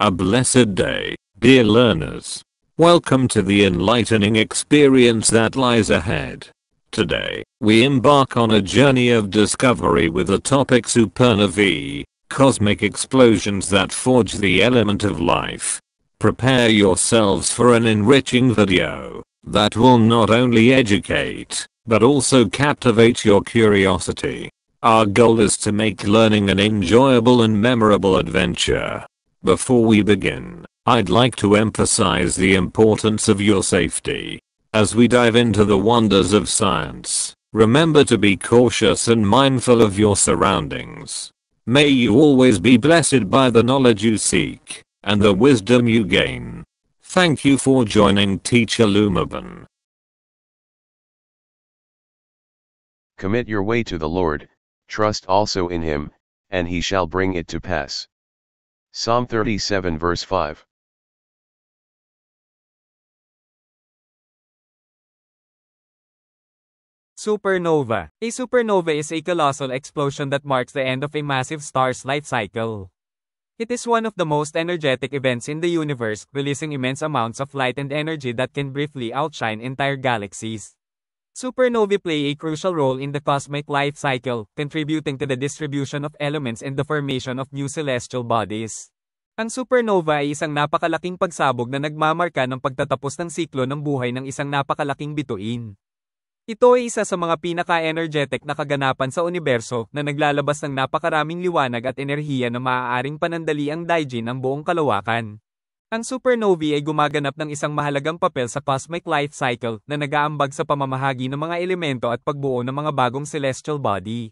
A blessed day, dear learners. Welcome to the enlightening experience that lies ahead. Today, we embark on a journey of discovery with the topic supernovae, cosmic explosions that forge the element of life. Prepare yourselves for an enriching video that will not only educate, but also captivate your curiosity. Our goal is to make learning an enjoyable and memorable adventure. Before we begin, I'd like to emphasize the importance of your safety. As we dive into the wonders of science, remember to be cautious and mindful of your surroundings. May you always be blessed by the knowledge you seek, and the wisdom you gain. Thank you for joining Teacher Lumaban. Commit your way to the Lord, trust also in him, and he shall bring it to pass. Psalm 37 verse 5. Supernova. A supernova is a colossal explosion that marks the end of a massive star's life cycle. It is one of the most energetic events in the universe, releasing immense amounts of light and energy that can briefly outshine entire galaxies. Supernovae play a crucial role in the cosmic life cycle, contributing to the distribution of elements and the formation of new celestial bodies. Ang supernova ay isang napakalaking pagsabog na nagmamarka ng pagtatapos ng siklo ng buhay ng isang napakalaking bituin. Ito ay isa sa mga pinaka-energetic na kaganapan sa universo na naglalabas ng napakaraming liwanag at enerhiya na maaaring panandali ang daigin ng buong kalawakan. Ang supernovae ay gumaganap ng isang mahalagang papel sa cosmic life cycle na nag-aambag sa pamamahagi ng mga elemento at pagbuo ng mga bagong celestial body.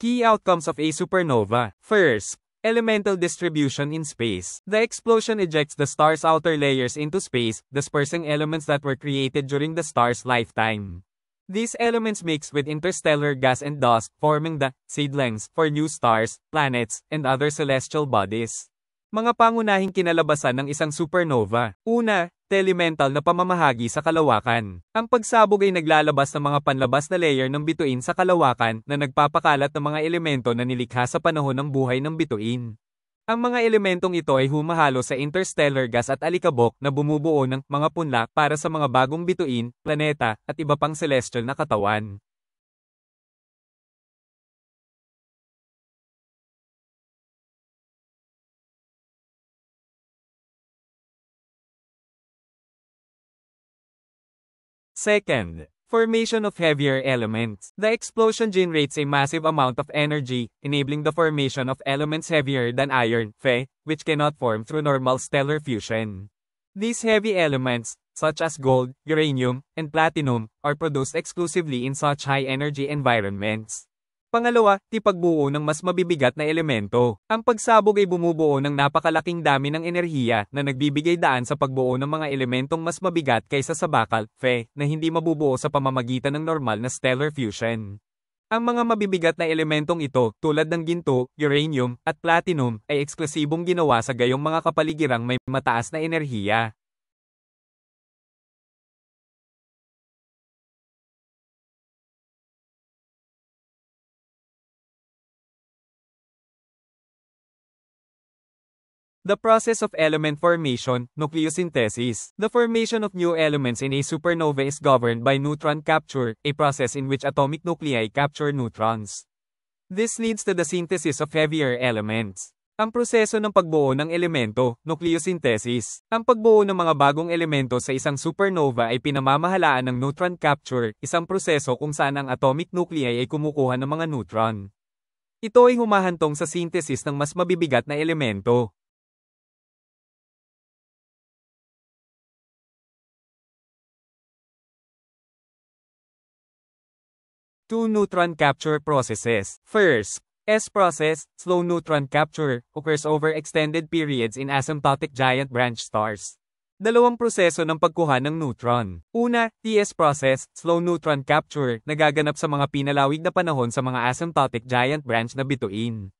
Key outcomes of a supernova. First, elemental distribution in space. The explosion ejects the star's outer layers into space, dispersing elements that were created during the star's lifetime. These elements mix with interstellar gas and dust, forming the seedlings for new stars, planets, and other celestial bodies. Mga pangunahing kinalabasan ng isang supernova. Una, elemental na pamamahagi sa kalawakan. Ang pagsabog ay naglalabas ng mga panlabas na layer ng bituin sa kalawakan na nagpapakalat ng mga elemento na nilikha sa panahon ng buhay ng bituin. Ang mga elementong ito ay humahalo sa interstellar gas at alikabok na bumubuo ng mga punla para sa mga bagong bituin, planeta, at iba pang celestial na katawan. Second, formation of heavier elements. The explosion generates a massive amount of energy, enabling the formation of elements heavier than iron, Fe, which cannot form through normal stellar fusion. These heavy elements, such as gold, uranium, and platinum, are produced exclusively in such high-energy environments. Pangalawa, pagbuo ng mas mabibigat na elemento. Ang pagsabog ay bumubuo ng napakalaking dami ng enerhiya na nagbibigay daan sa pagbuo ng mga elementong mas mabigat kaysa sa bakal, Fe, na hindi mabubuo sa pamamagitan ng normal na stellar fusion. Ang mga mabibigat na elementong ito, tulad ng ginto, uranium, at platinum, ay eksklusibong ginawa sa gayong mga kapaligirang may mataas na enerhiya. The process of element formation, nucleosynthesis. The formation of new elements in a supernova is governed by neutron capture, a process in which atomic nuclei capture neutrons. This leads to the synthesis of heavier elements. Ang proseso ng pagbuo ng elemento, nucleosynthesis. Ang pagbuo ng mga bagong elemento sa isang supernova ay pinamamahalaan ng neutron capture, isang proseso kung saan ang atomic nuclei ay kumukuha ng mga neutron. Ito ay humahantong sa synthesis ng mas mabibigat na elemento. Two neutron capture processes. First, S process, slow neutron capture, occurs over extended periods in asymptotic giant branch stars. Dalawang proseso ng pagkuha ng neutron. Una, TS process, slow neutron capture, nagaganap sa mga pinalawig na panahon sa mga asymptotic giant branch na bituin.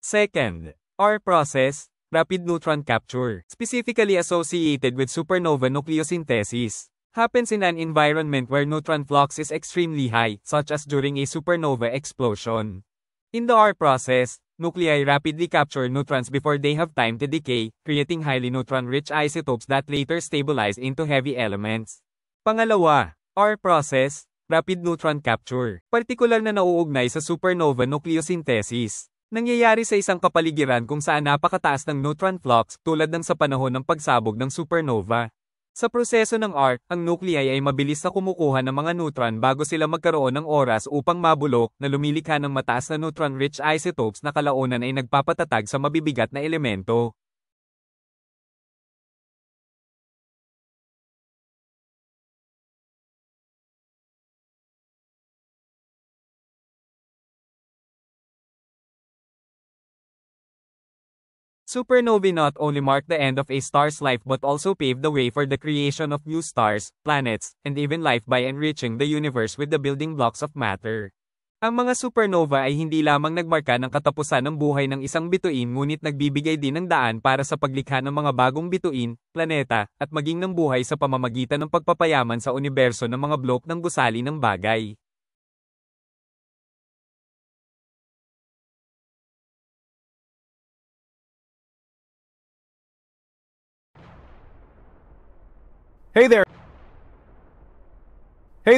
Second, R process, rapid neutron capture, specifically associated with supernova nucleosynthesis, happens in an environment where neutron flux is extremely high, such as during a supernova explosion. In the R process, nuclei rapidly capture neutrons before they have time to decay, creating highly neutron-rich isotopes that later stabilize into heavy elements. Pangalawa, R process, rapid neutron capture, partikular na nauugnay sa supernova nucleosynthesis. Nangyayari sa isang kapaligiran kung saan napakataas ng neutron flux tulad ng sa panahon ng pagsabog ng supernova. Sa proseso ng R, ang nuclei ay mabilis na kumukuha ng mga neutron bago sila magkaroon ng oras upang mabulok na lumilikha ng mataas na neutron-rich isotopes na kalaunan ay nagpapatatag sa mabibigat na elemento. Supernovae not only mark the end of a star's life but also pave the way for the creation of new stars, planets, and even life by enriching the universe with the building blocks of matter. Ang mga supernova ay hindi lamang nagmarka ng katapusan ng buhay ng isang bituin ngunit nagbibigay din ng daan para sa paglikha ng mga bagong bituin, planeta, at maging ng buhay sa pamamagitan ng pagpapayaman sa universo ng mga blok ng gusali ng bagay. Hey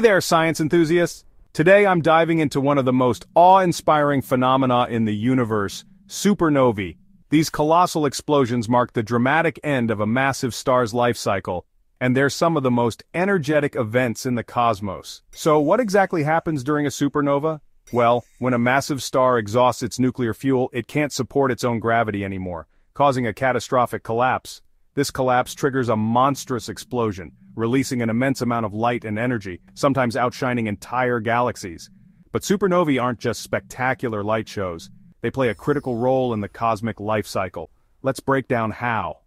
there, science enthusiasts! Today I'm diving into one of the most awe-inspiring phenomena in the universe, supernovae. These colossal explosions mark the dramatic end of a massive star's life cycle, and they're some of the most energetic events in the cosmos. So what exactly happens during a supernova? Well, when a massive star exhausts its nuclear fuel, it can't support its own gravity anymore, causing a catastrophic collapse. This collapse triggers a monstrous explosion, releasing an immense amount of light and energy, sometimes outshining entire galaxies. But supernovae aren't just spectacular light shows. They play a critical role in the cosmic life cycle. Let's break down how.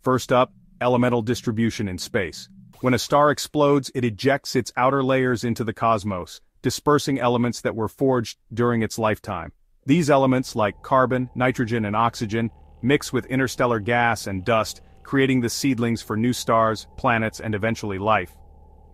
First up, elemental distribution in space. When a star explodes, it ejects its outer layers into the cosmos, dispersing elements that were forged during its lifetime. These elements, like carbon, nitrogen, and oxygen, mix with interstellar gas and dust, creating the seedlings for new stars, planets, and eventually life.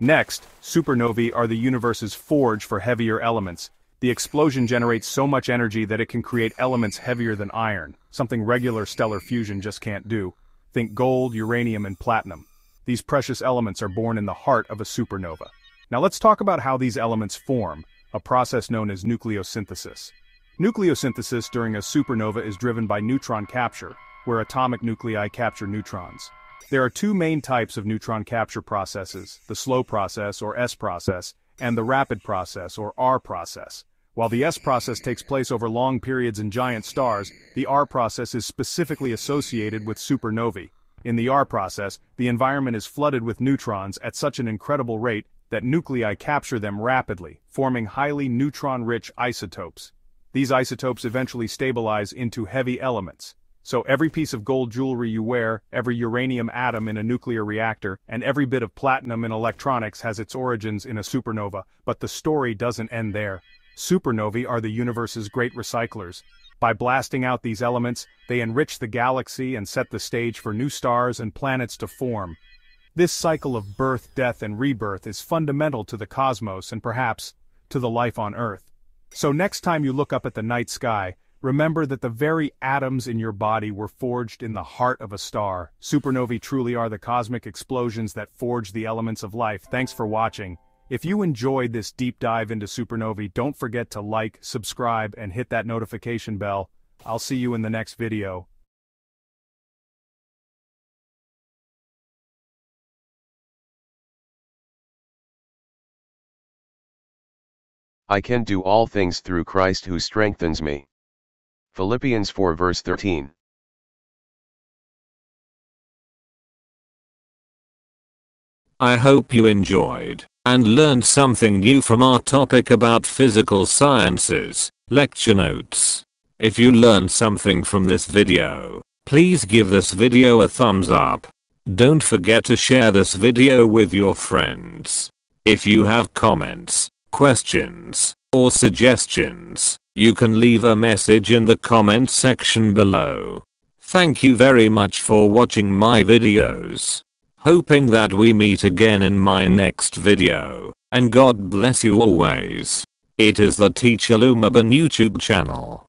Next, supernovae are the universe's forge for heavier elements. The explosion generates so much energy that it can create elements heavier than iron, something regular stellar fusion just can't do. Think gold, uranium, and platinum. These precious elements are born in the heart of a supernova. Now let's talk about how these elements form, a process known as nucleosynthesis. Nucleosynthesis during a supernova is driven by neutron capture, where atomic nuclei capture neutrons. There are two main types of neutron capture processes, the slow process, or S process, and the rapid process, or R process. While the S process takes place over long periods in giant stars, the R process is specifically associated with supernovae. In the R process, the environment is flooded with neutrons at such an incredible rate that nuclei capture them rapidly, forming highly neutron-rich isotopes. These isotopes eventually stabilize into heavy elements. So every piece of gold jewelry you wear, every uranium atom in a nuclear reactor, and every bit of platinum in electronics has its origins in a supernova, but the story doesn't end there. Supernovae are the universe's great recyclers. By blasting out these elements, they enrich the galaxy and set the stage for new stars and planets to form. This cycle of birth, death, and rebirth is fundamental to the cosmos and perhaps to the life on Earth. So next time you look up at the night sky, remember that the very atoms in your body were forged in the heart of a star. Supernovae truly are the cosmic explosions that forge the elements of life. Thanks for watching. If you enjoyed this deep dive into supernovae, don't forget to like, subscribe, and hit that notification bell. I'll see you in the next video. I can do all things through Christ who strengthens me. Philippians 4 verse 13. I hope you enjoyed and learned something new from our topic about physical sciences, lecture notes. If you learned something from this video, please give this video a thumbs up. Don't forget to share this video with your friends. If you have comments, questions, or suggestions, you can leave a message in the comment section below. Thank you very much for watching my videos. Hoping that we meet again in my next video, and God bless you always. It is the Teacher Lumaban YouTube channel.